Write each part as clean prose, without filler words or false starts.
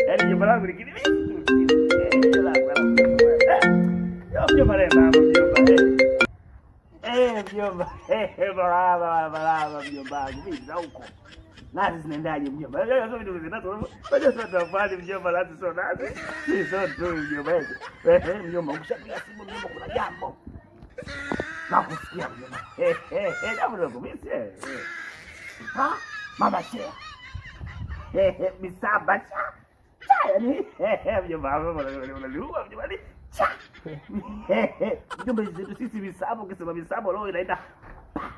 Yaani jomba langu likini mjomba leo mama mjomba. Mjomba. Barabara mjomba. Vipi za huko? Nazi zinaendaje mjomba? Sio vitu zinazo. Bado sio tafadhali mjomba, nazi sio nazi. Si sio tu mjomba. Mjomba ukishapiga simu mjomba kuna jambo. Nakusikia mjomba. Jambo ndio kumisi. Mama share. Misamba cha. Yaani mjomba unaliua mjomba ni. Mjomba zetu sisi misamba, ukisema misamba leo inaenda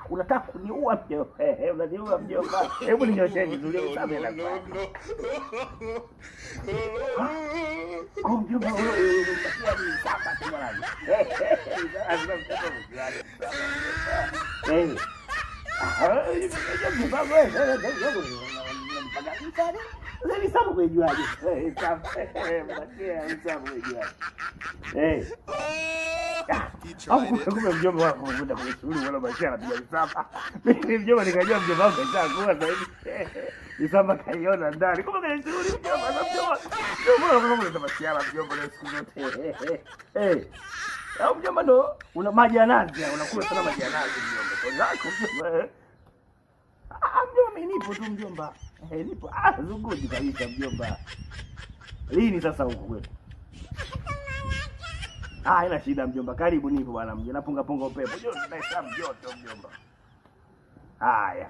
unataka kuniua mjomba. Unaniua mjomba. Hebu ninyoshe vizuri misamba inakuwa. Mjomba wewe unapatia misamba tu mwanangu. Misamba kuijuaje? Kumbe mjomba wako unakwenda kwenye shughuli wala maisha anapiga misamba. Mimi mjomba nikajua mjomba wako kashakuwa sasa hivi. Misamba kaiona ndani. Kumbe kwenye shughuli mjomba na mjomba. Mjomba unataka masiara mjomba leo siku zote. Au mjomba ndo una maji ya nazi, unakula sana maji ya nazi mjomba. Kwa zako mjomba. Mjomba mimi nipo tu mjomba. Nipo. Zunguji kabisa mjomba. Lini sasa huko kwetu? Haina shida mjomba. Karibu nipo bwana mjomba. Napunga punga upepo. Joto Dar es Salaam joto mjomba. Haya.